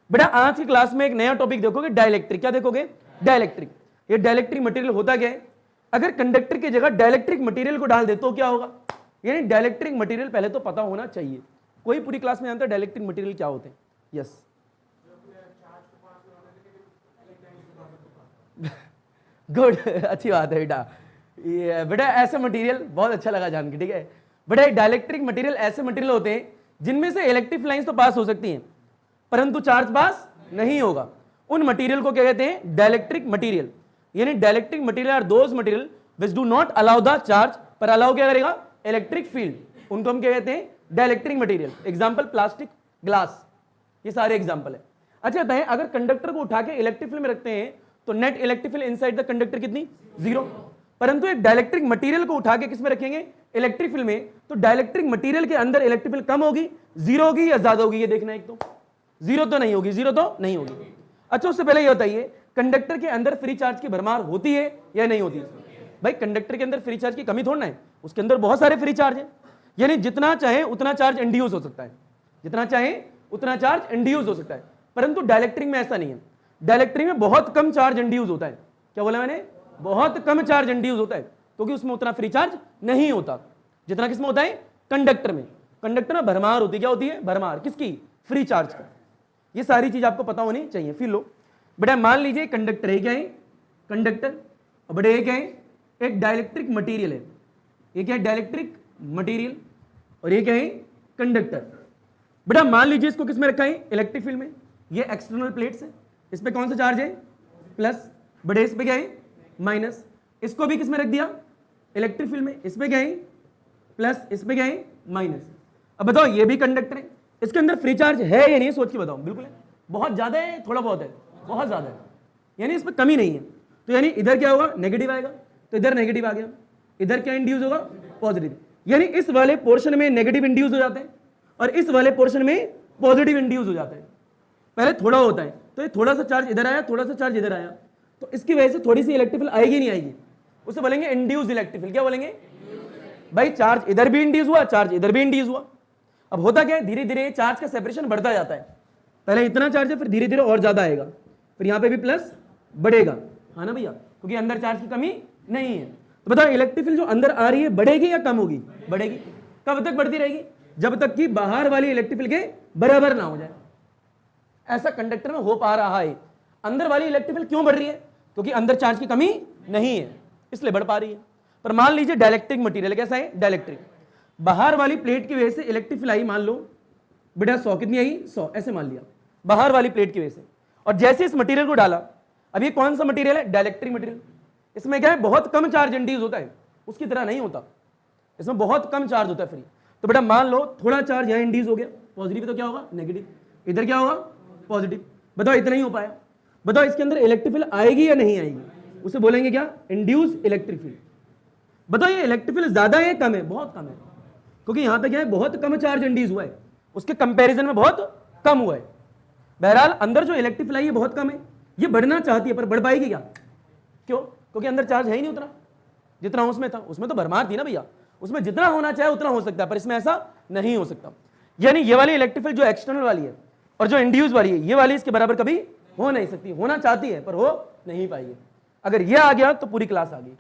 बेटा आज की क्लास में एक नया टॉपिक देखोगे, डाइलेक्ट्रिक। क्या देखोगे? डाइलेक्ट्रिक। ये डाइलेक्ट्रिक मटेरियल होता क्या है? अगर कंडक्टर की जगह डाइलेक्ट्रिक मटेरियल को डाल दे तो क्या होगा? यानी डाइलेक्ट्रिक मटेरियल पहले तो पता होना चाहिए। कोई पूरी क्लास में जानता है डाइलेक्ट्रिक मटेरियल क्या होते हैं? यस गुड अच्छी बात है बेटा। ये बेटा ऐसे मटेरियल बहुत अच्छा लगा जान के, ठीक है बेटा। डाइलेक्ट्रिक मटेरियल ऐसे मटेरियल होते हैं जिनमें से इलेक्ट्रिक लाइंस तो पास हो सकती हैं परंतु चार्ज पास नहीं होगा। उन मटेरियल को क्या कहते हैं? Dielectric material. यानी dielectric material are those material which do not allow the charge, पर अलाउ क्या करेगा? Electric field. उनको हम क्या कहते हैं? Dielectric material. Example plastic, glass, ये सारे एग्जांपल है। अच्छा बताएं, अगर कंडक्टर को उठा के इलेक्ट्रिक फील्ड में रखते हैं तो net electric field inside the conductor कितनी? 0। परंतु एक डाइलेक्ट्रिक मटेरियल को उठा के किस में रखेंगे? इलेक्ट्रिक फील्ड में। तो डाइलेक्ट्रिक मटेरियल के अंदर इलेक्ट्रिक फील्ड कम होगी, 0 होगी या ज्यादा होगी? ये देखना है। एक तो 0 तो नहीं होगी, 0 तो नहीं होगी। अच्छा उससे पहले ये बताइए, कंडक्टर के अंदर फ्री चार्ज की भरमार होती है या नहीं होती? भाई कंडक्टर के अंदर फ्री चार्ज की कमी थोड़ा है, उसके अंदर बहुत सारे फ्री चार्ज हैं। यानी जितना चाहे उतना चार्ज इंड्यूस हो सकता है, जितना चाहे उतना चार्ज इंड्यूस हो सकता है। परंतु डाइलेक्ट्रिक में ऐसा नहीं है। डाइलेक्ट्रिक में बहुत कम चार्ज इंड्यूस होता है। क्या बोला मैंने? बहुत कम चार्ज इंड्यूस होता है, क्योंकि उसमें उतना फ्री चार्ज नहीं होता जितना किसमें होता है? कंडक्टर में। कंडक्टर में भरमार होती, क्या होती है? भरमार। किसकी? फ्री चार्ज का। ये सारी चीज आपको पता होनी चाहिए। फिर लो बेटा, मान लीजिए कंडक्टर है, क्या है? कंडक्टर। और बेटा ये क्या है? एक डाइलेक्ट्रिक मटेरियल है। ये क्या है? Dielectric material. और ये क्या है? कंडक्टर। बेटा मान लीजिए इसको किस में रखा है? इलेक्ट्रिक फील्ड में। ये एक्सटर्नल प्लेट्स है, इस पे कौन सा चार्ज है? प्लस। बड़े इस पे क्या है? माइनस। इसको भी किस में रख दिया? इलेक्ट्रिक फील्ड में। इस पे क्या है? प्लस। इस पे क्या है? माइनस। अब बताओ ये भी कंडक्टर है, इसके अंदर फ्री चार्ज है या नहीं? सोच के बताओ। बिल्कुल है। बहुत ज्यादा है, थोड़ा बहुत है? बहुत ज्यादा है, यानी इसमें कमी नहीं है। तो यानी इधर क्या होगा? नेगेटिव आएगा, तो इधर नेगेटिव आ गया। इधर क्या इंड्यूस होगा? पॉजिटिव। यानी इस वाले पोर्शन में नेगेटिव इंड्यूस हो जाते हैं और इस वाले पोर्शन में पॉजिटिव इंड्यूस हो जाता है। पहले थोड़ा होता है, तो ये थोड़ा सा चार्ज इधर आया, थोड़ा सा चार्ज इधर आया, तो इसकी वजह से थोड़ी सी इलेक्ट्रिक फील्ड आएगी नहीं आएगी? उसे बोलेंगे इंड्यूस इलेक्ट्रिक फील्ड। क्या बोलेंगे? भाई चार्ज इधर भी इंड्यूस हुआ, चार्ज इधर भी इंड्यूस हुआ। अब होता क्या है? धीरे धीरे चार्ज का सेपरेशन बढ़ता जाता है। पहले इतना चार्ज है, फिर धीरे धीरे और ज्यादा आएगा, फिर यहाँ पे भी प्लस बढ़ेगा, है ना भैया? क्योंकि अंदर चार्ज की कमी नहीं है। तो बताओ इलेक्ट्रिक फील्ड जो अंदर आ रही है बढ़ेगी या कम होगी? बढ़ेगी। कब तक बढ़ती रहेगी? जब तक कि बाहर वाली इलेक्ट्रिक फील्ड के बराबर ना हो जाए। ऐसा कंडक्टर में हो पा रहा है। अंदर वाली इलेक्ट्रिक फील्ड क्यों बढ़ रही है? क्योंकि अंदर चार्ज की कमी नहीं है, इसलिए बढ़ पा रही है। पर मान लीजिए डाइलेक्ट्रिक मटेरियल कैसा है? डाइलेक्ट्रिक। बाहर वाली प्लेट की वजह से इलेक्ट्रिक फील्ड आई, मान लो बेटा 100, कितनी आई? 100, ऐसे मान लिया बाहर वाली प्लेट की वजह से। और जैसे इस मटेरियल को डाला, अब ये कौन सा मटेरियल है? Dielectric material. इसमें क्या है? बहुत कम चार्ज इंड्यूस होता है, उसकी तरह नहीं होता, इसमें बहुत कम चार्ज होता है फ्री। तो बेटा मान लो थोड़ा चार्ज यहाँ इंड्यूस हो गया, पॉजिटिव, तो क्या होगा? नेगेटिव। इधर क्या होगा? पॉजिटिव। बताओ इतना ही हो पाया। बताओ इसके अंदर इलेक्ट्रिक फील्ड आएगी या नहीं आएगी? उसे बोलेंगे क्या? Induce electric field. बताओ ये इलेक्ट्रिक फील्ड ज्यादा है कम है? बहुत कम है, क्योंकि यहां पे क्या है? बहुत कम चार्ज इंड्यूस हुआ है, उसके कंपैरिजन में बहुत कम हुआ है। बहरहाल अंदर जो इलेक्ट्रिक फील्ड है ये बहुत कम है, ये बढ़ना चाहती है पर बढ़ पाएगी क्या? क्यों? क्योंकि अंदर चार्ज है ही नहीं उतना जितना उसमें था। उसमें तो भरमार थी ना भैया, उसमें जितना होना चाहे उतना हो सकता है, पर इसमें ऐसा नहीं हो सकता। यानी ये वाली इलेक्ट्रिक फील्ड जो एक्सटर्नल वाली है और जो इंड्यूस वाली है, ये वाली इसके बराबर कभी हो नहीं सकती। होना चाहती है पर हो नहीं पाएगी। अगर ये आ गया तो पूरी क्लास आ गई।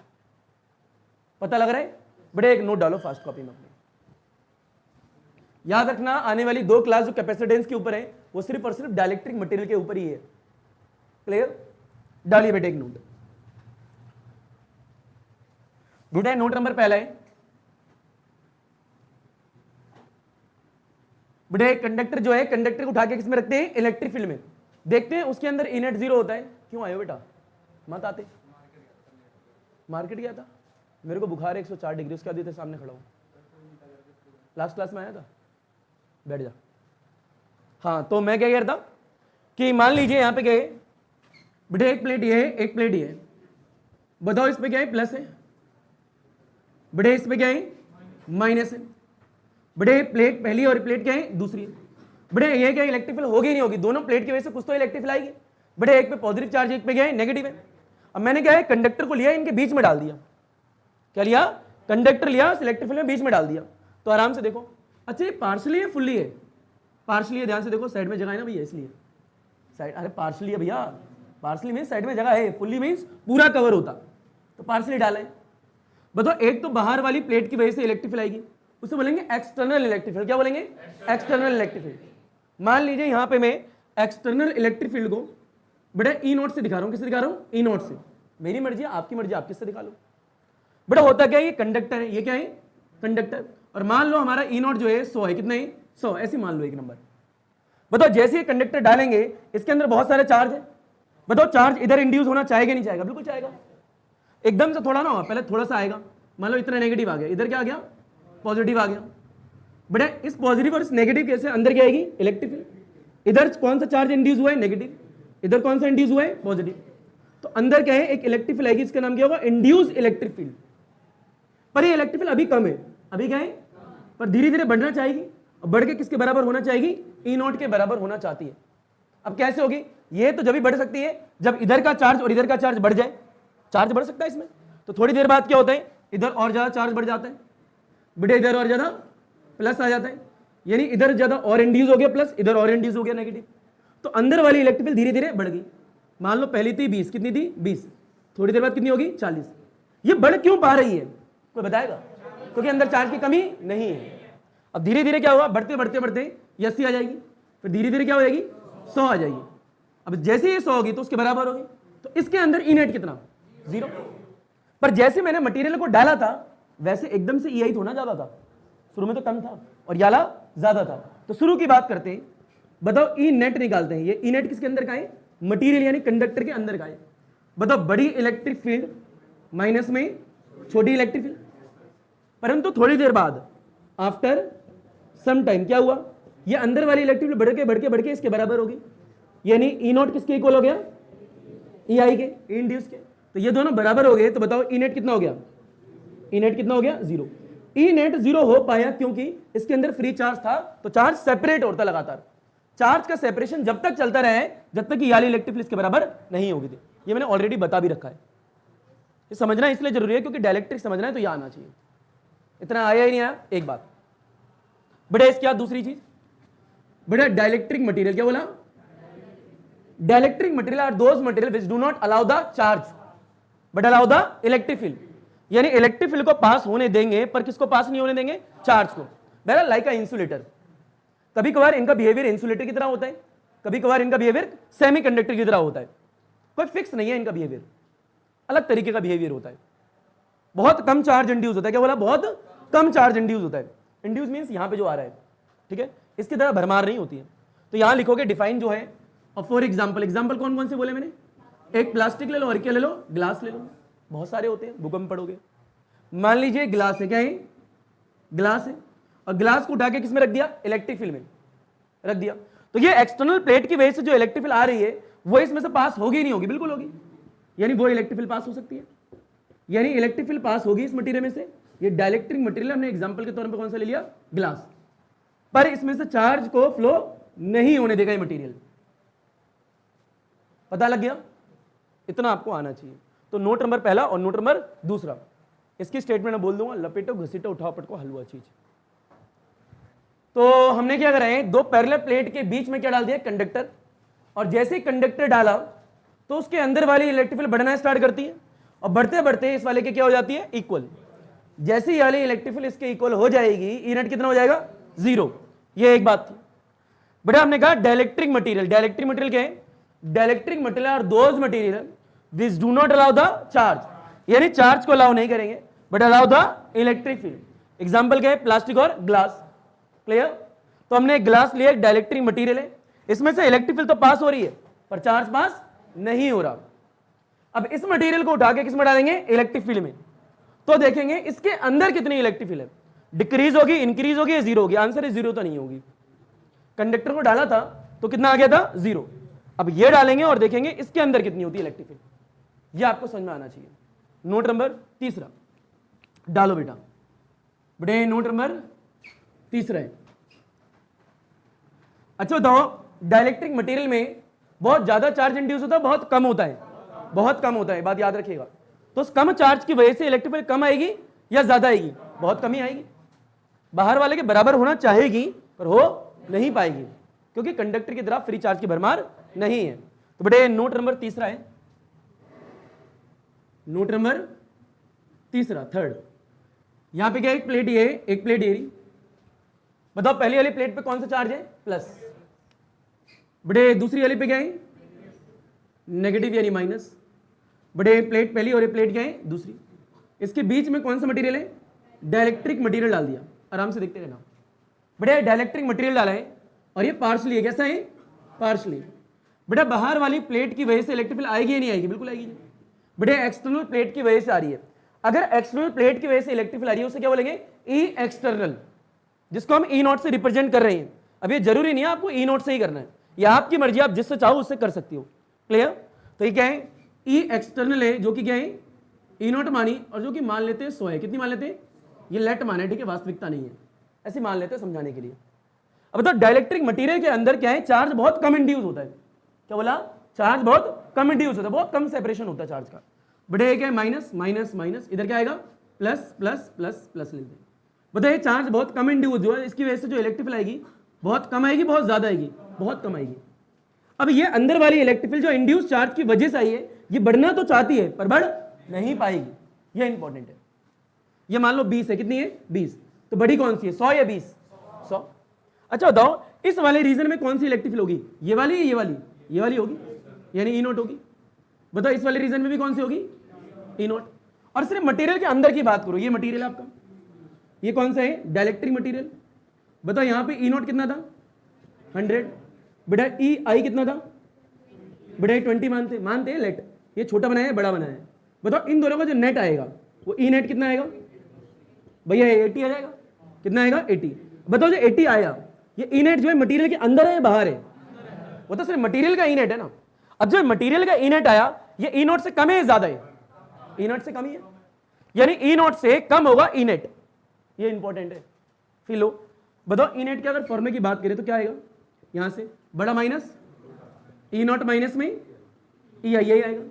पता लग रहा है? बड़े एक नोट डालो फास्ट कॉपी में अपने। याद रखना आने वाली 2 क्लास जो कैपेसिटेंस के ऊपर है वो सिर्फ और सिर्फ डाइलेक्ट्रिक मटेरियल के ऊपर ही है। क्लियर? डालिए बेटे एक नोट। बेटा नोट नंबर पहला है, बेटे कंडक्टर जो है, कंडक्टर को उठा के किसमें रखते हैं? इलेक्ट्रिक फील्ड में। देखते हैं उसके अंदर इनेट 0 होता है। क्यों आए हो बेटा? मत आते। मार्केट गया था, मेरे को बुखार है 104 डिग्री, उसके बाद सामने खड़ा हूं। लास्ट क्लास में आया था, बैठ जा। हाँ तो मैं क्या कह रहा था कि मान लीजिए यहां पे क्या है बेटे? एक प्लेट ये है, एक प्लेट ये है। बताओ इस पे क्या है? प्लस है। बेटे इस पे क्या है? माइनस है। बेटे प्लेट पहली और प्लेट क्या है? दूसरी है। बेटे ये क्या इलेक्ट्रिक फील्ड होगी नहीं होगी? दोनों प्लेट की वजह से कुछ तो इलेक्ट्रिक फील्ड आएगी। बेटे एक पे पॉजिटिव चार्ज, एक पे क्या है? नेगेटिव है। अब मैंने क्या है? कंडक्टर को लिया, इनके बीच में डाल दिया। क्या लिया? कंडक्टर लिया, इलेक्ट्रिक फील्ड में बीच में डाल दिया। तो आराम से देखो। अच्छा ये पार्शली है फुल्ली है? पार्शली है, ध्यान से देखो, साइड में जगह है ना भैया, इसलिए साइड, अरे पार्शली है भैया, पार्शली मीन्स साइड में जगह है, फुल्ली मीन्स पूरा कवर होता, तो पार्शली डाला है। बताओ एक तो बाहर वाली प्लेट की वजह से इलेक्ट्रिक फील्ड आएगी, उसे बोलेंगे एक्सटर्नल इलेक्ट्रिक फील्ड। क्या बोलेंगे? External electric field. मान लीजिए यहां पे मैं एक्सटर्नल इलेक्ट्रिक फील्ड को बेटा ई नोट से दिखा रहा हूं। किससे दिखा रहा हूं? ई नोट से। मेरी मर्जी है, आपकी मर्जी, आप किससे दिखा लो। बेटा होता क्या है, ये कंडक्टर है, ये क्या है? कंडक्टर। और मान लो हमारा ई नोट जो है 100 है, कितना है? 100, ऐसे मान लो एक नंबर। बताओ जैसे ये कंडक्टर डालेंगे इसके अंदर बहुत सारे चार्ज है, बताओ चार्ज इधर इंड्यूस होना चाहेगा नहीं चाहेगा? बिल्कुल चाहेगा। एकदम से थोड़ा ना हो, पहले थोड़ा सा आएगा, मान लो इतना नेगेटिव आ गया, इधर क्या आ गया? पॉजिटिव आ गया। बेटा इस पॉजिटिव और इस नेगेटिव कैसे अंदर क्या आएगी? Electric field. इधर कौन सा चार्ज इंड्यूस हुआ है? नेगेटिव। इधर कौन सा इंड्यूस हुआ है? पॉजिटिव। तो अंदर क्या है? एक इलेक्ट्रिक फील्ड आएगी, इसका नाम क्या होगा? Induce electric field. पर ये इलेक्ट्रिक फील्ड अभी कम है, अभी क्या है? पर धीरे धीरे बढ़ना चाहेगी, और बढ़ के किसके बराबर होना चाहेगी? ई नोट के बराबर होना चाहती है। अब कैसे होगी ये? तो जब भी बढ़ सकती है जब इधर का चार्ज और इधर का चार्ज बढ़ जाए। चार्ज बढ़ सकता है इसमें, तो थोड़ी देर बाद क्या होता है? इधर और ज्यादा चार्ज बढ़ जाता है, बेटे इधर और ज्यादा प्लस आ जाता है, यानी इधर ज्यादा और इंड्यूस हो गया प्लस, इधर और इंड्यूस हो गया नेगेटिव। तो अंदर वाली इलेक्ट्रिक फील्ड धीरे धीरे बढ़ गई। मान लो पहली थी 20, कितनी थी? 20। थोड़ी देर बाद कितनी होगी? 40। ये बढ़ क्यों पा रही है? कोई बताएगा? क्योंकि अंदर चार्ज की कमी नहीं है। अब धीरे धीरे क्या होगा? बढ़ते बढ़ते बढ़ते 80 आ जाएगी, फिर धीरे धीरे क्या हो जाएगी? 100 आ जाएगी। अब जैसे ये 100 होगी तो उसके बराबर होगी। तो इसके अंदर ई नेट कितना? 0। पर जैसे मैंने मटेरियल को डाला था वैसे एकदम से EI थोड़ा ज्यादा था, शुरू में तो कम था और याला ज्यादा था। तो शुरू की बात करते हैं, बताओ ई नेट निकालते हैं। ये ई नेट किसके अंदर का है? मटेरियल यानी कंडक्टर के अंदर का है। बताओ बड़ी इलेक्ट्रिक फील्ड माइनस में छोटी इलेक्ट्रिक फील्ड, परंतु थोड़ी देर बाद आफ्टर सम टाइम क्या हुआ? ये अंदर वाली इलेक्ट्रिक फील्ड बढ़ के इसके बराबर होगी, यानी ई नोट किसके इक्वल हो गया? EI के, इंड्यूस के। तो ये दोनों बराबर हो गए, तो बताओ ई नेट कितना हो गया? ई नेट कितना हो गया? 0। ई नेट 0 हो पाया क्योंकि इसके अंदर फ्री चार्ज था, तो चार्ज सेपरेट होता लगातार। चार्ज का सेपरेशन जब तक चलता रहे जब तक कि वाली इलेक्ट्रिक फील्ड इसके बराबर नहीं होगी थी। ये मैंने ऑलरेडी बता भी रखा है। ये समझना इसलिए जरूरी है क्योंकि डायलेक्ट्रिक समझना है तो यह आना चाहिए। इतना आया ही नहीं आया? एक बात बेटा, इसके बाद दूसरी चीज बेटा, डायलेक्ट्रिक मटेरियल। क्या बोला? Dielectric material are those material which do not allow the charge but allow the electric field. यानी इलेक्ट्रिक फील्ड को पास होने देंगे पर किसको पास नहीं होने देंगे? चार्ज को। बेटा लाइक अ इंसुलेटर। कभी कभार इनका बिहेवियर इंसुलेटर की तरह होता है, कभी कभार इनका बिहेवियर सेमीकंडक्टर की तरह होता है। कोई फिक्स नहीं है इनका बिहेवियर, अलग तरीके का बिहेवियर होता है। बहुत कम चार्ज इंड्यूस होता है। क्या बोला? बहुत कम चार्ज इंड्यूस होता है। इंड्यूस मींस यहां पे जो आ रहा है, ठीक है, इसकी तरह भरमार नहीं होती है। तो यहां लिखोगे डिफाइन जो है, और फॉर एग्जाम्पल कौन कौन से बोले मैंने? एक प्लास्टिक ले लो, और क्या ले लो? ग्लास ले लो। बहुत सारे होते हैं, बुक में पढ़ोगे। मान लीजिए ग्लास है, क्या है? ग्लास है, और ग्लास को उठा के किसमें रख दिया? इलेक्ट्रिक फील्ड में रख दिया। तो ये एक्सटर्नल प्लेट की वजह से जो इलेक्ट्रिक फील्ड आ रही है वो इसमें से पास होगी नहीं होगी? बिल्कुल होगी। यानी वो इलेक्ट्रिक फील्ड पास हो सकती है, यानी इलेक्ट्रिक फील्ड पास होगी इस मटेरियल में से। ये डायलेक्ट्रिक मटेरियल हमने एग्जांपल के तौर पे कौन सा ले लिया? ग्लास। पर इसमें से चार्ज को फ्लो नहीं होने देगा ये मटेरियल। पता लग गया? इतना आपको आना चाहिए। तो नोट नंबर पहला और नोट नंबर दूसरा, इसकी स्टेटमेंट मैं बोल दूंगा, लपेटो घसीटो उठाओ पटको हलवा चीज। तो हमने क्या करा है? दो पैरेलल प्लेट के बीच में क्या डाल दिया? कंडक्टर। और जैसे ही कंडक्टर डाला तो उसके अंदर वाली इलेक्ट्रिक फील्ड बढ़ना स्टार्ट करती है, और बढ़ते बढ़ते इस वाले के क्या हो जाती है? इक्वल। जैसे ही वाली इलेक्ट्रिक फील्ड इसके इक्वल हो जाएगी, ई नेट कितना हो जाएगा? 0। ये एक बात थी। बेटा हमने कहा डायलेक्ट्रिक मटेरियल। डायलेक्ट्रिक मटेरियल क्या है? Dielectric material are those material which do not allow the charge, यानी चार्ज को अलाउ नहीं करेंगे but allow the electric field. Example क्या है? प्लास्टिक और ग्लास। क्लियर? तो हमने ग्लास लिया, डायलेक्ट्रिक मटेरियल है, इसमें से इलेक्ट्रिक फील्ड तो पास हो रही है पर चार्ज पास नहीं हो रहा। अब इस मटेरियल को उठा के किस में डालेंगे? इलेक्ट्रिक फील्ड में। तो देखेंगे इसके अंदर कितनी इलेक्ट्रिक फील्ड है, डिक्रीज होगी, इंक्रीज होगी या 0 होगी? आंसर है 0 तो नहीं होगी। कंडक्टर को डाला था तो कितना आ गया था? 0। अब ये डालेंगे और देखेंगे इसके अंदर कितनी होती है इलेक्ट्रिक फील्ड। ये आपको समझ में आना चाहिए। नोट नंबर तीसरा डालो बेटा। बेटे नोट नंबर तीसरा है। अच्छा बताओ, डायलेक्ट्रिक मटेरियल में बहुत ज्यादा चार्ज इंड्यूस होता है, बहुत कम होता है? बहुत कम होता है, बात याद रखिएगा। तो उस कम चार्ज की वजह से इलेक्ट्रिक फील्ड कम आएगी या ज्यादा आएगी? बहुत कम ही आएगी। बाहर वाले के बराबर होना चाहेगी पर हो नहीं पाएगी, क्योंकि कंडक्टर की तरफ फ्री चार्ज की भरमार नहीं है। तो बेटे नोट नंबर तीसरा है, नोट नंबर तीसरा, थर्ड। यहां पे क्या, एक प्लेट ये, एक प्लेट ये रही। बताओ पहली वाली प्लेट पे कौन सा चार्ज है, प्लस। बेटे दूसरी वाली पे क्या है, नेगेटिव यानी माइनस। बड़े प्लेट पहली और ये प्लेट क्या है, दूसरी। इसके बीच में कौन सा मटेरियल है, डाइलेक्ट्रिक मटेरियल डाल दिया। आराम से देखते रहना। बड़े डाइलेक्ट्रिक मटेरियल डाला है और ये पार्शली है, कैसा है, पार्शली। बेटा बाहर वाली प्लेट की वजह से इलेक्ट्रिक फील्ड आएगी या नहीं आएगी, बिल्कुल आएगी। बेटे एक्सटर्नल प्लेट की वजह से आ रही है। अगर एक्सटर्नल प्लेट की वजह से इलेक्ट्रिक फील्ड आ रही है उसे क्या बोलेंगे, ई एक्सटर्नल, जिसको हम ई नॉट से रिप्रेजेंट कर रहे हैं। अब ये जरूरी नहीं है आपको ई नॉट से ही करना है, या आपकी मर्जी, आप जिससे चाहो उससे कर सकती हो। क्लियर। तो ये क्या है, ई एक्सटर्नल है, जो कि क्या है, ई नॉट मानी, और जो कि मान लेते हैं 100 है। कितनी मान लेते हैं, ये लेट माना है, ठीक है, वास्तविकता नहीं है, ऐसे मान लेते हैं समझाने के लिए। अब तो डाइलेक्ट्रिक मटेरियल के अंदर क्या है, चार्ज बहुत कम इंड्यूस होता है। क्या बोला, चार्ज बहुत कम इंड्यूस होता है, बहुत कम सेपरेशन होता है चार्ज का। बड़े क्या है, माइनस माइनस माइनस, इधर क्या आएगा, प्लस प्लस प्लस प्लस लेते हैं। बताइए चार्ज बहुत कम इंड्यूस जो है, इसकी वजह से जो इलेक्ट्रिक फील्ड आएगी बहुत कम आएगी, बहुत ज्यादा आएगी, बहुत कम आएगी। अब ये अंदर वाली इलेक्ट्रिक फील्ड जो इंड्यूस चार्ज की वजह से आई है, ये बढ़ना तो चाहती है पर बढ़ नहीं पाएगी, ये इंपॉर्टेंट है। ये मान लो 20 है, कितनी है, 20, तो बड़ी कौन सी है, 100 या 20, 100। अच्छा बताओ इस वाले रीजन में कौन सी इलेक्ट्रिक फील्ड होगी, ये वाली, ये वाली, ये वाली होगी, यानी ई नोट होगी। बताओ इस वाले रीजन में भी कौन सी होगी, ई नोट। और सिर्फ मटेरियल के अंदर की बात करो, ये मटेरियल आपका, ये कौन सा है, डाइलेक्ट्रिक मटेरियल। बताओ यहां पे ई नोट कितना था, 100। बेटा ई आई कितना था, बेटा 20 मानते हैं लेट, ये छोटा बनाया है बड़ा बनाया है। बताओ इन दोनों का जो नेट आएगा वो ई नेट कितना आएगा, भैया 80 आ जाएगा, कितना आएगा, 80। बताओ जो 80 आया, ये ई नेट जो है मटेरियल के अंदर है या बाहर है, वो तो सिर्फ मटेरियल का ई नेट है ना। अब जो मटेरियल का ई नेट आया, ये ई नोट से कम है ज्यादा है, ई नोट से कम ही है, यानी ई नोट से कम होगा ई नेट, ये इंपॉर्टेंट है। फिर लो बताओ ई नेट की अगर फॉर्मूले की बात करें तो क्या आएगा, यहां से बड़ा माइनस ई नॉट माइनस में ई आई आएगा।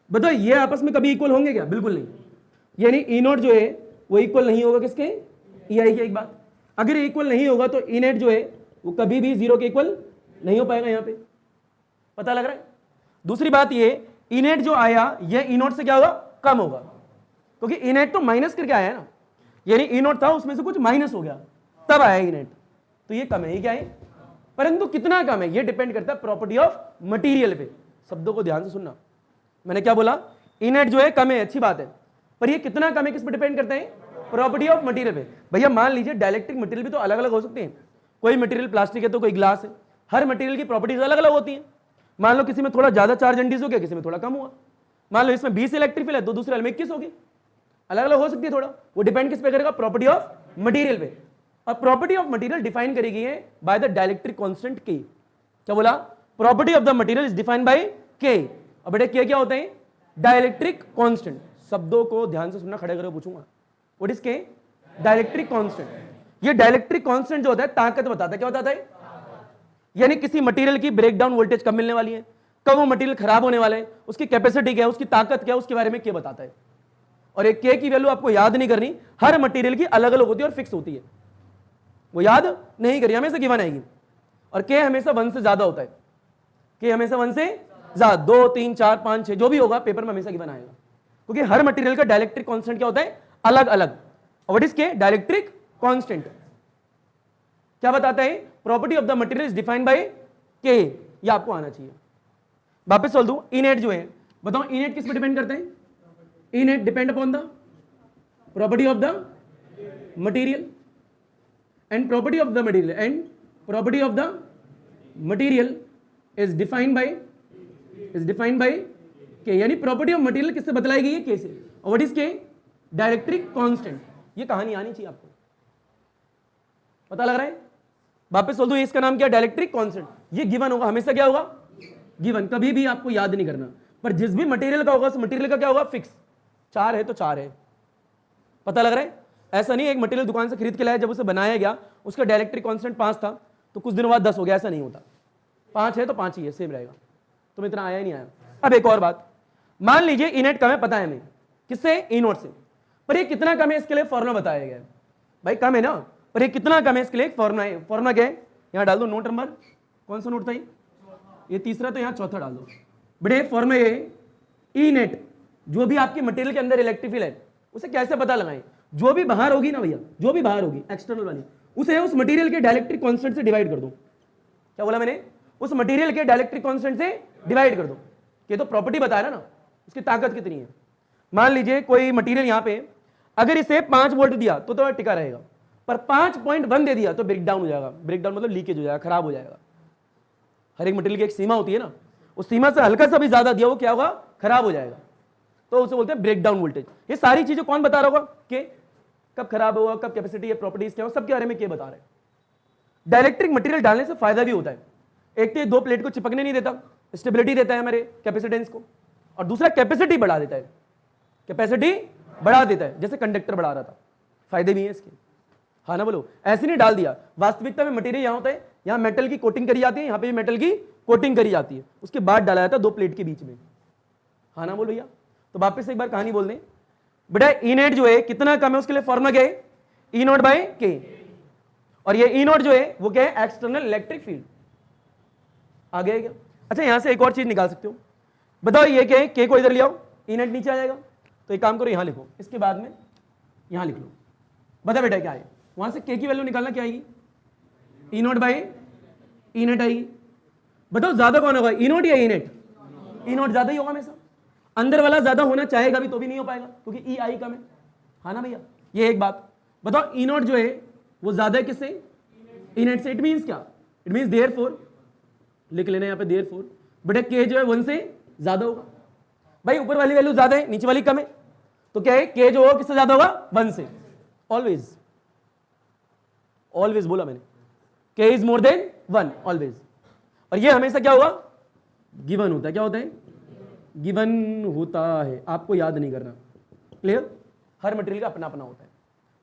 बताओ ये आपस में कभी इक्वल होंगे क्या, बिल्कुल नहीं, यानी ई नॉट जो है वो इक्वल नहीं होगा किसके, ई आई के। एक बात, अगर इक्वल नहीं होगा तो ई नेट जो है वो कभी भी 0 के इक्वल नहीं हो पाएगा, यहां पे पता लग रहा है। दूसरी बात ये, ई नेट जो आया ये ई नॉट से क्या होगा, कम होगा, क्योंकि ई नेट तो माइनस करके आया है ना, यानी ई नॉट था उसमें से कुछ माइनस हो गया तब आया ई नेट, तो ये कम है, ये क्या है, परंतु कितना कम है ये डिपेंड करता है प्रॉपर्टी ऑफ मटेरियल पे। शब्दों को ध्यान से सुनना, मैंने क्या बोला, ई नेट जो है कम है, अच्छी बात है, पर ये कितना कम है किस पे डिपेंड करता है, प्रॉपर्टी ऑफ मटेरियल पे। भैया मान लीजिए डाइलेक्ट्रिक मटेरियल भी तो अलग अलग हो सकते हैं, कोई मटेरियल प्लास्टिक है तो कोई ग्लास है, हर मटेरियल की प्रॉपर्टीज अलग अलग होती हैं। मान लो किसी में थोड़ा ज्यादा चार्ज इंड्यूस हो गया, किसी में थोड़ा कम हुआ। मान लो इसमें 20 इलेक्ट्रिक फील्ड है तो दूसरे वाले में 21 होगी, अलग अलग हो सकती है थोड़ा, वो डिपेंड किस पे करेगा, प्रॉपर्टी ऑफ मटेरियल पे। और प्रॉपर्टी ऑफ मटेरियल डिफाइन करी गई है बाय द डाइलेक्ट्रिक कांस्टेंट के। क्या बोला, property of the material is defined bye के। अब बेटा के क्या होते हैं, डाइलेक्ट्रिक कांस्टेंट। शब्दों को ध्यान से सुनना, खड़े करके पूछूंगा, व्हाट इज के, डाइलेक्ट्रिक कांस्टेंट। ये डाइलेक्ट्रिक कांस्टेंट जो होता है ताकत बताता है, क्या बताता है, यानी किसी मटेरियल की ब्रेकडाउन वोल्टेज कब मिलने वाली है, कब वो मटेरियल खराब होने वाला है, उसकी कैपेसिटी क्या है, उसकी ताकत क्या है, उसके बारे में के बताता है। और एक के की वैल्यू आपको याद नहीं करनी, हर मटेरियल की अलग अलग होती है और फिक्स होती है, वो याद नहीं करिए, हमेशा गिवन आएगी। और के हमेशा 1 से ज्यादा होता है, के हमेशा 1 से ज्यादा, 2 3 4 5 6 जो भी होगा पेपर में हमेशा गिवन आएगा, क्योंकि हर मटेरियल का डाइलेक्ट्रिक कांस्टेंट क्या होता है, अलग अलग। और व्हाट इज के, डाइलेक्ट्रिक कांस्टेंट क्या बताता है, property of the material is defined bye के, ये आपको आना चाहिए। वापस बोल दूं, ई नेट जो है, बताओ ई नेट किस पे डिपेंड करते हैं, E net depend upon the property of the material and property of the material is defined by K, यानी प्रॉपर्टी ऑफ मटेरियल किससे बतलाई गई है, K से। और what is K, dielectric constant. ये कहानी आनी चाहिए आपको, पता लग रहा है। वापस बोल दो, इसका नाम क्या, डाइलेक्ट्रिक कांस्टेंट। ये गिवन होगा, हमेशा क्या होगा, गिवन, कभी भी आपको याद नहीं करना, पर जिस भी मटेरियल का होगा उस मटेरियल का क्या होगा, फिक्स। 4 है तो 4 है, पता लग रहा है। ऐसा नहीं एक मटेरियल दुकान से खरीद के लाया, जब उसे बनाया गया उसका डाइलेक्ट्रिक कांस्टेंट 5 था तो कुछ दिनों बाद 10 हो गया, ऐसा नहीं होता। 5 है तो 5 ही है, सेम रहेगा, तुम इतना आया ही नहीं आया। अब एक और बात, मान लीजिए ई नेट कम है, पता है हमें किससे, ई नोट से, पर ये कितना कम है इसके लिए फॉर्मूला बताया गया है। भाई कम है ना, पर ये कितना कम है इसके लिए फॉर्मूला है। फॉर्मूला क्या है, यहां डाल दो, नोट नंबर कौन सा नोट था ये तीसरा तो यहाँ चौथा डाल दो। बड़े फॉर्म है ई नेट, जो भी आपकी मटेरियल के अंदर इलेक्ट्रिक फील्ड है उसे कैसे पता लगाएं? जो भी बाहर होगी ना भैया, जो भी बाहर होगी एक्सटर्नल वाली, उसे उस मटेरियल के डाइलेक्ट्रिक कांस्टेंट से डिवाइड कर दो। क्या बोला मैंने? उस मटेरियल के डाइलेक्ट्रिक कांस्टेंट से डिवाइड कर दो। ये तो प्रॉपर्टी बता रहा ना उसकी ताकत कितनी है। मान लीजिए कोई मटेरियल यहाँ पे अगर इसे 5 वोल्ट दिया तो टिका रहेगा, पर 5.1 दे दिया तो ब्रेक डाउन हो जाएगा। ब्रेक डाउन मतलब लीकेज हो जाएगा, खराब हो जाएगा। हर एक मटेरियल की एक सीमा होती है ना, उस सीमा से हल्का सा भी ज्यादा दिया वो क्या होगा? खराब हो जाएगा। तो उसे बोलते हैं ब्रेक डाउन वोल्टेज। ये सारी चीजें कौन बता रहा होगा? के कब खराब होगा, कब कैपेसिटी है, प्रॉपर्टीज क्या हो, सबके बारे में के बता रहे हैं। डाइलेक्ट्रिक मटेरियल डालने से फायदा भी होता है। एक तो ये 2 प्लेट को चिपकने नहीं देता, स्टेबिलिटी देता है हमारे कैपेसिटेंस को, और दूसरा कैपेसिटी बढ़ा देता है। कैपेसिटी बढ़ा देता है, जैसे कंडक्टर बढ़ा रहा था। फायदे भी हैं इसके, हाँ ना बोलो? ऐसे नहीं डाल दिया। वास्तविकता में मटेरियल यहाँ होता है, यहाँ मेटल की कोटिंग करी जाती है, यहाँ पे भी मेटल की कोटिंग करी जाती है, उसके बाद डाला जाता है 2 प्लेट के बीच में। हाँ ना बोलो भैया? तो वापस एक बार कहानी बोल दें बेटा। ई नेट जो है कितना कम है, उसके लिए फॉर्मूला क्या है? ई नॉट बाय के। और ये ई नॉट जो है वो क्या है? External electric field. आ गया क्या? अच्छा, यहां से एक और चीज निकाल सकते हो। बताओ ये क्या है? के को इधर ले आओ, ई नेट नीचे आ जाएगा। तो एक काम करो, यहां लिखो, इसके बाद में यहां लिख लो। बता बेटा क्या है? वहां से के की वैल्यू निकालना क्या आएगी? ई नॉट बाय ई नेट आएगी। बताओ ज्यादा कौन होगा, ई नॉट या ई नेट? ई नॉट ज्यादा ही होगा हमेशा। अंदर वाला ज्यादा होना चाहेगा भी तो भी नहीं हो पाएगा, क्योंकि ई आई कम है। हाँ ना भैया? ये एक बात बताओ, ई नॉट जो है वो ज्यादा है किससे? ई नेट से। इट मींस क्या? इट मींस देयरफॉर, लिख लेना यहाँ पे देयरफॉर बेटा के जो है 1 से ज्यादा होगा। भाई ऊपर वाली वैल्यू ज्यादा है, नीचे वाली कम है, तो क्या है? के जो होगा किससे ज्यादा होगा? 1 से। ऑलवेज, ऑलवेज बोला मैंने, के इज मोर देन 1 ऑलवेज। और ये हमेशा क्या होगा? गिवन होता है। क्या होता है? गिवन होता है, आपको याद नहीं करना। क्लियर? हर मटेरियल का अपना अपना होता है।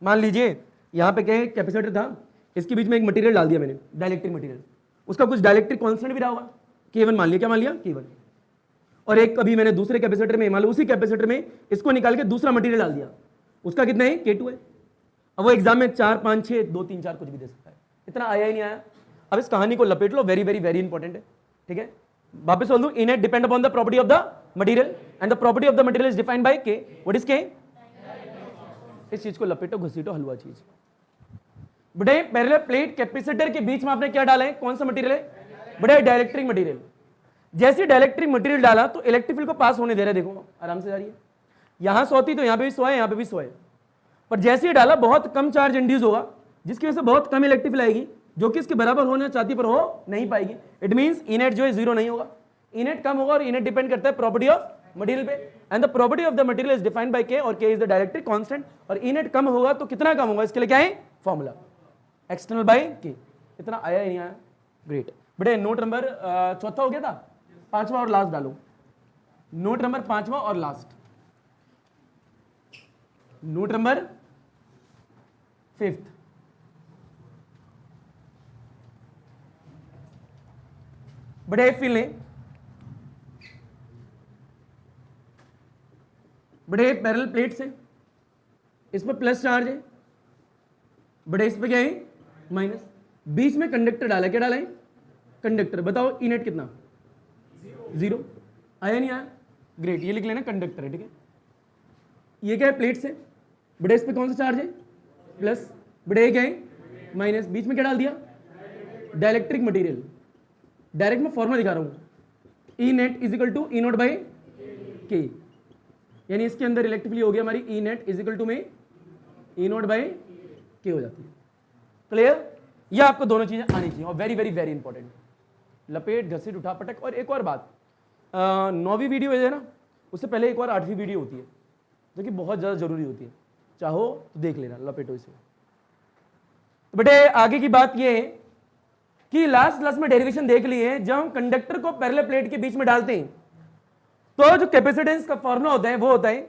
मान लीजिए यहां पे क्या है? कैपेसिटर था, इसके बीच में एक मटेरियल डाल दिया मैंने, डाइलेक्ट्रिक मटेरियल। उसका कुछ डाइलेक्ट्रिक कांस्टेंट भी रहा होगा, K1 मान लिया। क्या मान लिया? K1। और एक कभी मैंने दूसरे कैपेसिटर में, मान लो उसी कैपेसिटर में इसको निकाल के दूसरा मटेरियल डाल दिया, उसका कितना है? K2 है। अब वो एग्जाम में 4 5 6 2 3 4 कुछ भी दे सकता है, इतना आया ही नहीं आया। अब इस कहानी को लपेट लो, वेरी वेरी वेरी इंपॉर्टेंट है। ठीक है, वापस बोल दूं, in it depend upon the property of the material and the property of the material is defined bye K। What is K? इस चीज को लपेटो, घसीटो, हलवा चीज। बड़े पैरेलल प्लेट कैपेसिटर के बीच में आपने क्या डाला है? कौन सा मटेरियल है? बड़े डाइलेक्ट्रिक मटेरियल। जैसे डाइलेक्ट्रिक मटेरियल डाला तो इलेक्ट्रिक फील्ड को पास होने दे रहा है। देखो आराम से जा रही है, यहां 100 थी तो यहां पे भी 100 है, यहां पे भी 100 है। पर जैसे ही डाला बहुत कम चार्ज इंड्यूस होगा, जिसकी वजह से बहुत कम इलेक्ट्रिक फील्ड आएगी, जो कि इसके बराबर होना चाहती पर हो नहीं पाएगी। इट मींस ई नेट जो है 0 नहीं होगा, ई नेट कम होगा। और ई नेट डिपेंड करता है प्रॉपर्टी ऑफ मटेरियल पे, and the property of the material is defined bye K, और K is the dielectric constant. और ई नेट कम होगा तो कितना कम होगा? इसके लिए क्या है? Formula external by K। इतना आया ही नहीं आया? ग्रेट। बड़े नोट नंबर चौथा हो गया था, 5वां और लास्ट डालो। नोट नंबर 5वां और लास्ट, नोट नंबर 5th। बड़े फील लें, बड़े पैरेलल प्लेट्स हैं, इस पर प्लस चार्ज है, बड़े इस पे क्या है? माइनस। बीच में कंडक्टर डाला, क्या डाला है? कंडक्टर। बताओ ई नेट कितना? 0। आया नहीं आया? ग्रेट, ये लिख लेना कंडक्टर है। ठीक है, ये क्या है? प्लेट्स है, बड़े इस पे कौन सा चार्ज है? प्लस। बड़े क्या है? माइनस। बीच में क्या डाल दिया? Dielectric material. डायरेक्ट मैं फॉर्मूला दिखा रहा हूं, E net is equal to E naught by K. यानी इसके अंदर इलेक्ट्रिकली हो गया हमारी E net is equal to में ई नॉट बाई के हो जाती है। क्लियर? ये आपको दोनों चीजें आनी चाहिए, और वेरी वेरी वेरी इंपॉर्टेंट। लपेट, घसीट, उठा पटक। और एक और बात, 9वीं वीडियो है ना, उससे पहले एक और 8वीं वीडियो होती है, जो कि बहुत ज़्यादा जरूरी होती है। चाहो तो देख लेना, लपेटो इसे। तो बेटे आगे की बात ये है कि लास्ट क्लास में डेरिवेशन देख लिए, जब हम कंडक्टर को पैरेलल प्लेट के बीच में डालते हैं तो जो कैपेसिटेंस का फॉर्मूला होता है वो होता है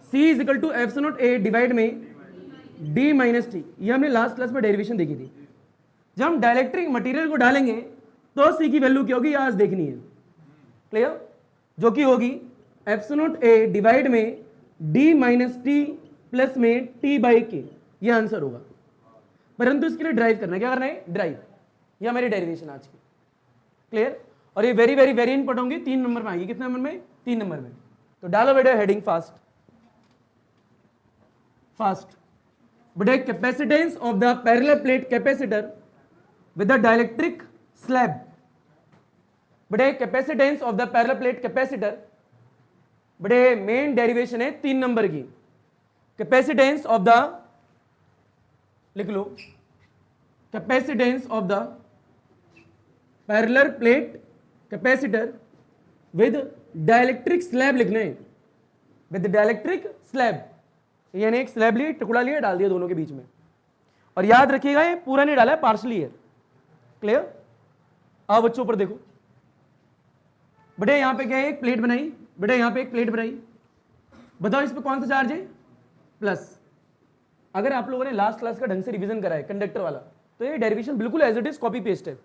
C is equal to epsilon A divide में D माइनस T। ये हमने लास्ट क्लास में डेरिवेशन देखी थी। जब हम डाइलेक्ट्रिक मटेरियल को डालेंगे तो C की वैल्यू क्या होगी, आज देखनी है। क्लियर? जो कि होगी एप्सिलॉन A डिवाइड में D माइनस T प्लस में T बाई K। ये आंसर होगा। परंतु इसके लिए ड्राइव करना है। क्या करना है? ड्राइव। यह हमारी डेरिवेशन आज की। क्लियर? और ये वेरी वेरी वेरी इंपॉर्टेंट होंगी, 3 नंबर में आएगी। कितने नंबर में? 3 नंबर में। तो डालो बेटा हेडिंग फास्ट फास्ट। बेटा capacitance of the parallel plate capacitor with the dielectric slab. बेटे capacitance of the parallel plate capacitor, बेटे मेन डेरिवेशन है 3 नंबर की। कैपेसिटेंस ऑफ द, लिख लो, capacitance of the parallel plate capacitor with dielectric slab लिखने, with dielectric slab, यानी एक slab लिए, टुकड़ा लिया, डाल दिया दोनों के बीच में। और याद रखिएगा ये पूरा नहीं डाला है, पार्शली है। क्लियर? आओ बच्चों ऊपर देखो। बेटे यहां पे क्या है? एक प्लेट बनाई। बेटे यहां पे एक प्लेट बनाई, बताओ इस पे कौन सा चार्ज है? प्लस। अगर आप लोगों ने लास्ट क्लास का ढंग से रिवीजन करा है कंडक्टर वाला, तो ये डेरिवेशन बिल्कुल as it is copy paste है।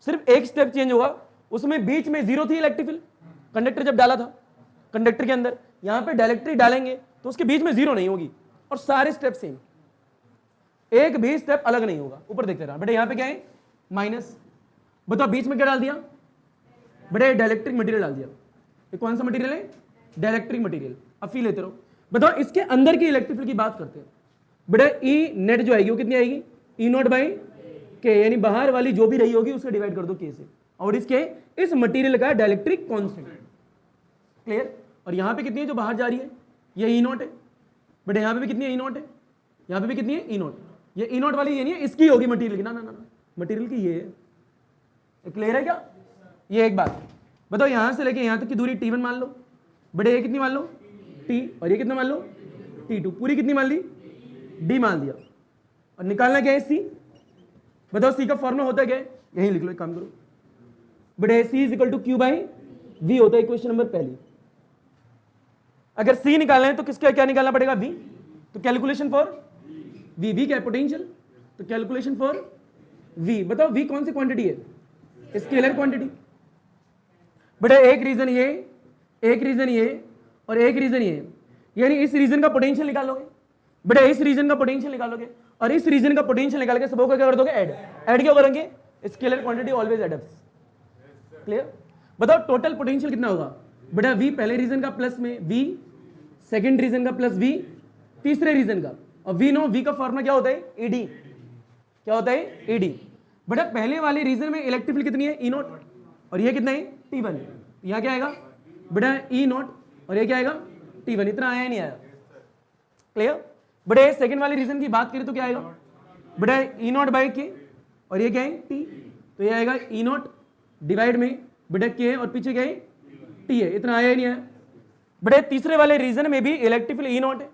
सिर्फ एक स्टेप चेंज होगा, उसमें बीच में 0 थी इलेक्ट्रिक फील्ड, कंडक्टर जब डाला था कंडक्टर के अंदर, यहां पे डायलेक्ट्रिक डालेंगे तो उसके बीच में 0 नहीं होगी, और सारे स्टेप सेम, एक भी स्टेप अलग नहीं होगा। ऊपर देखते रहा। बेटे यहां पे क्या है? माइनस। बताओ बीच में क्या डाल दिया? बेटे डाइलेक्ट्रिक मटेरियल डाल दिया। ये कौन सा मटेरियल है? Dielectric material. अब फी लेते रहो। बताओ इसके अंदर की इलेक्ट्रिक फील्ड की बात करते हैं। बेटा ई नेट जो आएगी वो कितनी आएगी? ई नॉट बाई के, यानी बाहर वाली जो भी रही होगी उसको डिवाइड कर दो के से, और इसके इस मटेरियल का डाइलेक्ट्रिक कांस्टेंट। क्लियर? और यहां पे कितनी है जो बाहर जा रही है? ये ई नॉट है। बेटा यहां पे भी कितनी है? ई नॉट है। यहां पे भी कितनी है? ई नॉट। ये ई नॉट वाली ये नहीं है, इसकी होगी मटेरियल की। ना ना ना, मटेरियल की ये है। क्लियर है क्या? ये एक बात। बताओ यहां से लेके यहां तक की दूरी T1 मान लो। बेटे ये कितनी मान लो? T, और ये कितना मान लो? T2। पूरी कितनी मान ली? D मान दिया। और निकालना क्या है? C। बताओ C का फॉर्मूला होता है क्या? यही लिख लो, एक काम करो। बेटे C is equal to Q by V होता है इक्वेशन नंबर पहली। अगर C निकालना है तो किसका क्या निकालना पड़ेगा? V। तो कैलकुलेशन फॉर V, V क्या है? पोटेंशियल। तो कैलकुलेशन फॉर V। बताओ V कौन सी क्वांटिटी है? Scalar quantity. बेटा एक रीजन ये, एक रीजन ये, और एक रीजन ये, यानी इस रीजन का पोटेंशियल निकालोगे। बेटा इस रीजन का पोटेंशियल निकालोगे, और इस रीजन का पोटेंशियल निकाल के सबको क्या कर दोगे? ऐड। ऐड क्या करेंगे? Scalar quantity always adds. Clear? बताओ टोटल पोटेंशियल कितना होगा? बेटा V पहले रीजन का प्लस में V, सेकंड रीजन का प्लस V, तीसरे रीजन का। और V नो, V का फॉर्मूला क्या होता है? ED। क्या होता है? ED। बेटा पहले वाले रीजन में इलेक्ट्रिक फील्ड कितनी है? E नॉट, और ये कितना है? T1। यहाँ क्या आएगा? बेटा E नॉट, और ये क्या आएगा? T1। इतना आया नहीं आया? क्लियर? बेटा सेकंड वाले रीजन की बात करें तो क्या आएगा? बेटा E नॉट बाई के, और ये क्या है? T। तो ये आएगा E नॉट डिवाइड में बेटा K, और पीछे क्या है? T है। इतना आया ही नहीं आया? बेटा तीसरे वाले रीजन में भी इलेक्ट्रिक फील्ड E नॉट है,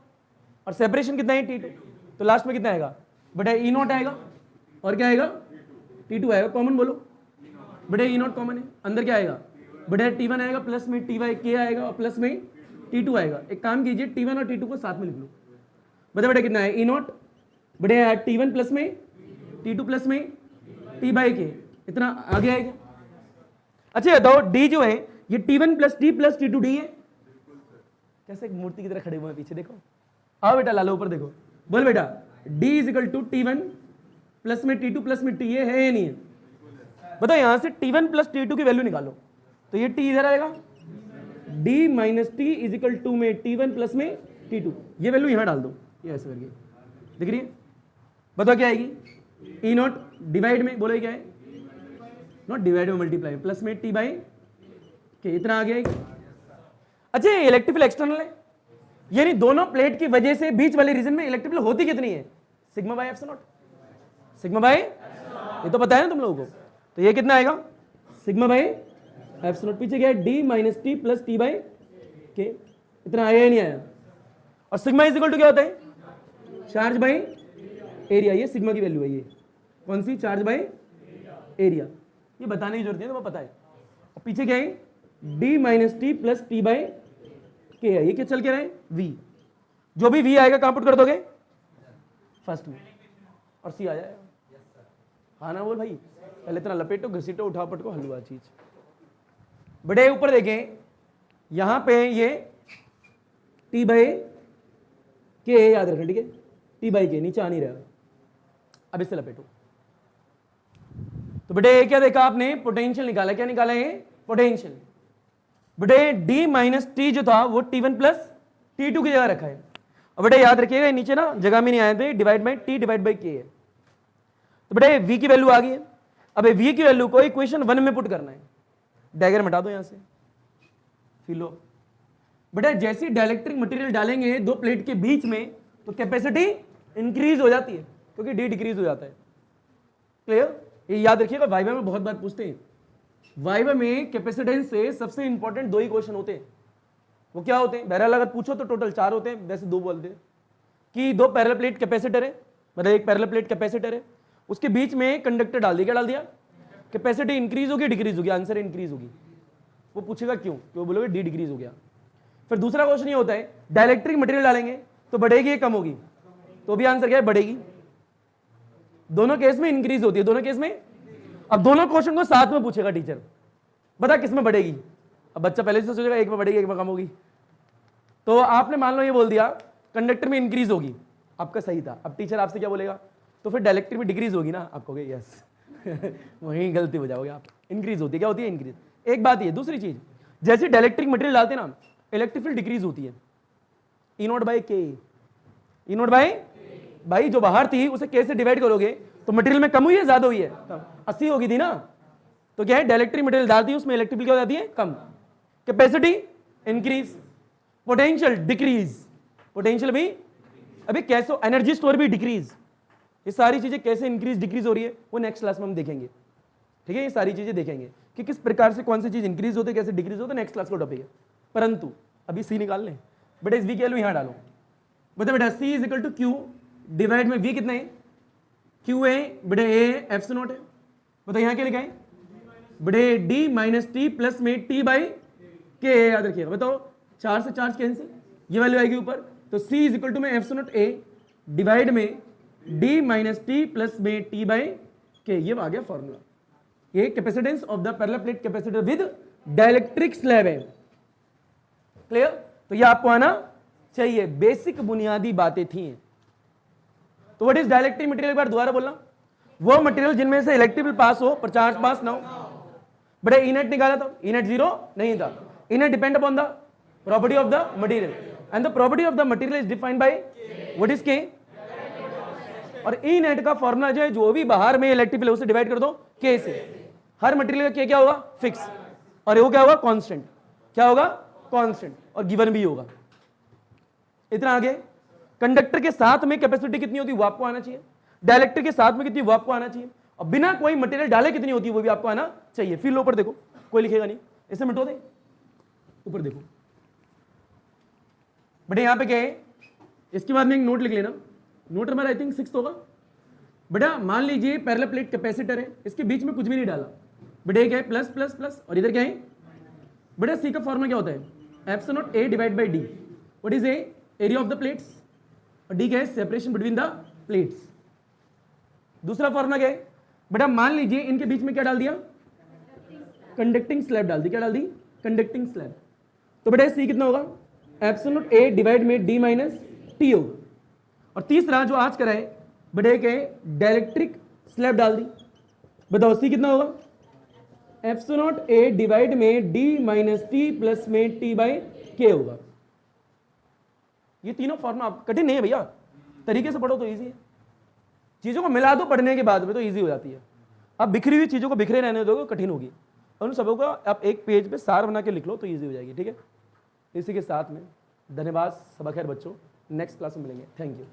और सेपरेशन कितना है? T2। तो लास्ट में कितना आएगा? बेटा E नॉट आएगा, और क्या आएगा? T2 आएगा। कॉमन बोलो। बेटा E नॉट कॉमन है, अंदर क्या आएगा? बेटा T1 आएगा, प्लस में T बाई K आएगा, और प्लस में T2 आएगा। एक काम कीजिए, T1 और T2 को साथ में लिख लो। बता बेटा कितना है? E नॉट, बेटा T1 प्लस में T2 प्लस में T बाई K, इतना आगे आएगा। अच्छा बताओ D जो है ये T1 plus T plus T2 D है। कैसे एक मूर्ति की तरह खड़े हुए हैं पीछे, देखो। आओ बेटा लालो ऊपर देखो। बोल बेटा D is equal to T1 plus में T2 प्लस में T, ये है या नहीं है? बताओ यहां से T1 प्लस T2 की वैल्यू निकालो, तो ये T इधर आएगा। D minus T is equal to में T1 प्लस में T2, ये वैल्यू यहां डाल दो, ये ऐसे करके दिख रही है। बताओ क्या आएगी? E नॉट डिवाइड में, बोलो क्या है? नॉट डिवाइड में, मल्टीप्लाई, प्लस में T बाई के, इतना आ गया। अच्छा ये इलेक्ट्रिक फील्ड एक्सटर्नल है, यानी दोनों प्लेट की वजह से बीच वाले रीजन में इलेक्ट्रिक फील्ड होती कितनी है? Sigma by epsilon not. Sigma by, ये तो पता है ना तुम लोगों को। तो ये कितना आएगा? Sigma by epsilon not. पीछे क्या है? D minus T plus T by के, इतना आया ही नहीं आया? और सिग्मा इज इक्वल टू क्या होता है? Charge by area. ये सिग्मा की वैल्यू है। ये कौन सी? Charge by area. ये बताने की जरूरत नहीं है, तो पता है। और पीछे क्या है? D minus T plus T by के है। ये क्या चल के रहा है? V। जो भी V आएगा कहां पुट कर दोगे? फर्स्ट में, और C आ जाएगा। हाँ ना बोल भाई, पहले इतना लपेटो, घसीटो, उठाओ, पटको, हलवा चीज। बड़े ऊपर देखें, यहां पे ये T बाई के याद रखें, ठीक है? T बाई के नीचे आ नहीं रहा। अब इससे लपेटो। तो बेटे क्या देखा आपने, पोटेंशियल निकाला, क्या निकाला है, पोटेंशियल। बेटे डी माइनस टी जो था वो T1 प्लस T2 की जगह रखा है। और बेटे याद रखिएगा नीचे ना जगह में नहीं आए थे, divide by T divide by के है। तो बेटे v की वैल्यू आ गई है। अब v की वैल्यू को इक्वेशन 1 में पुट करना है। डायग्राम हटा दो यहां से, फिर लो बेटा जैसे डाइलेक्ट्रिक मटेरियल डालेंगे दो प्लेट के बीच में तो कैपेसिटी इंक्रीज हो जाती है क्योंकि डी डिक्रीज हो जाता है। क्लियर? ये याद रखिएगा, वाइवा में बहुत बार पूछते हैं। वाइवा में कैपेसिटेंस से सबसे इंपॉर्टेंट दो ही क्वेश्चन होते हैं। वो क्या होते हैं, बहरहाल अगर पूछो तो टोटल 4 होते हैं, वैसे 2 बोलते हैं कि 2 पैरेलल प्लेट कैपेसिटर है, मतलब एक पैरेलल प्लेट कैपेसिटर है, उसके बीच में कंडक्टर डाल दिया, क्या डाल दिया, कैपेसिटी इंक्रीज होगी डिक्रीज होगी, आंसर इंक्रीज होगी। वो पूछेगा क्यों, तो बोलोगे डी डिक्रीज हो गया। फिर दूसरा क्वेश्चन ये होता है डाइलेक्ट्रिक मटेरियल डालेंगे तो बढ़ेगी या कम होगी, तो भी आंसर क्या है, बढ़ेगी। दोनों केस में इंक्रीज होती है, दोनों केस में। अब दोनों क्वेश्चन को साथ में पूछेगा टीचर, बता किस में बढ़ेगी। अब बच्चा पहले से सोचेगा एक में बढ़ेगी एक में कम होगी। तो आपने मान लो ये बोल दिया कंडक्टर में इंक्रीज होगी, आपका सही था। अब टीचर आपसे क्या बोलेगा, तो फिर डाइलेक्ट्रिक में डिक्रीज होगी ना, आप कहोगे यस वहीं गलती हो जाओगे आप। इंक्रीज होती है, क्या होती है, इंक्रीज। एक बात ये, दूसरी चीज जैसे डाइलेक्ट्रिक मटेरियल डालते हैं ना इलेक्ट्रिक फील्ड डिक्रीज होती है, ई नॉट बाई के, ई नॉट बाई, भाई जो बाहर थी उसे के से डिवाइड करोगे तो मटेरियल में कम हुई है ज्यादा हुई है, 80 होगी थी ना। तो क्या है, डाइलेक्ट्रिक मटेरियल डालती है उसमें इलेक्ट्रिक फील्ड क्या हो जाती है, कम, capacity increase, potential decrease, potential भी अभी कैसे, एनर्जी स्टोर भी डिक्रीज। ये सारी चीजें कैसे इंक्रीज डिक्रीज हो रही है वो नेक्स्ट क्लास में हम देखेंगे, ठीक है। ये सारी चीजें देखेंगे कि किस प्रकार से कौन सी चीज इंक्रीज होती है, कैसे डिक्रीज होता है, नेक्स्ट क्लास का टॉपिक है। परंतु अभी सी निकाल लें बेटा, इस वी की वैल्यू यहां डालो, बता बेटा C is equal to Q divide में वी कितना है, क्यू है बेटा ए एफ से नॉट है, बताओ यहां क्या लिखा है बेटे डी माइनस टी प्लस में टी बाई के, याद रखिएगा। बताओ 4 से 4 कैंसिल, ये वैल्यू आएगी ऊपर, तो सी इज इक्वल टू में एफ से नॉट ए डिवाइड में डी माइनस टी प्लस में टी बाई के, ये आ गया फॉर्मूला। ये capacitance of the parallel plate capacitor with dielectric slab है। क्लियर? तो ये आपको आना चाहिए, बेसिक बुनियादी बातें थी। तो व्हाट इज डाइलेक्ट्रिक मटेरियल, एक बार दोबारा बोलना, वो मटेरियल जिनमें से इलेक्ट्रिक फील्ड पास हो पर चार्ज पास ना हो। बड़ा ई नेट निकाला था, ई नेट 0 नहीं था। E net depend upon the property of the material and the property of the material is defined by what is K. और ई नेट का फॉर्मूला जो है, जो भी बाहर में इलेक्ट्रिक फील्ड उसे डिवाइड कर दो के से। हर मटेरियल का के क्या होगा, फिक्स, और वो क्या होगा, कांस्टेंट। क्या होगा, कांस्टेंट, और गिवन भी होगा। इतना आगे कंडक्टर के साथ में कैपेसिटी कितनी होती है वो आपको आना चाहिए, डाइलेक्ट्रिक के साथ में कितनी वो आपको आना चाहिए, और बिना कोई मटेरियल डाले कितनी होती है वो भी आपको आना चाहिए। फिर ऊपर देखो, कोई लिखेगा नहीं, इसे मिटो दे, ऊपर देखो बेटे यहां पे क्या है। इसके बाद में एक नोट लिख लेना, नोट नंबर आई थिंक 6 होगा बेटा। मान लीजिए पैरेलल प्लेट कैपेसिटर है, इसके बीच में कुछ भी नहीं डाला बेटे, क्या है प्लस प्लस प्लस, और इधर क्या है बेटा, सी का फॉर्मूला क्या होता है, एफ से not a divide by D. What is a, area of the plates, और डी क्या है, सेपरेशन बिटवीन द प्लेट्स। दूसरा फॉर्मूला क्या है बेटा, मान लीजिए इनके बीच में क्या डाल दिया, कंडक्टिंग स्लैब डाल दी, क्या डाल दी, कंडक्टिंग स्लैब। तो बेटा सी कितना होगा, एप्सिलॉन ए डिवाइड में डी माइनस टी होगा। और तीसरा जो आज करा है बेटा, क्या है, डाइलेक्ट्रिक स्लैब डाल दी। बताओ सी कितना होगा, एप्सिलॉन ए डिवाइड में डी माइनस टी प्लस में टी बाई के होगा। ये तीनों फॉर्मूला कठिन नहीं है भैया, तरीके से पढ़ो तो इजी है। चीजों को मिला दो पढ़ने के बाद में तो इजी हो जाती है। अब बिखरी हुई चीजों को बिखरे रहने दोगे कठिन होगी, और उन सबों को आप एक पेज पे सार बना के लिख लो तो इजी हो जाएगी, ठीक है। इसी के साथ में धन्यवाद, सब खैर बच्चों, नेक्स्ट क्लास में मिलेंगे, थैंक यू।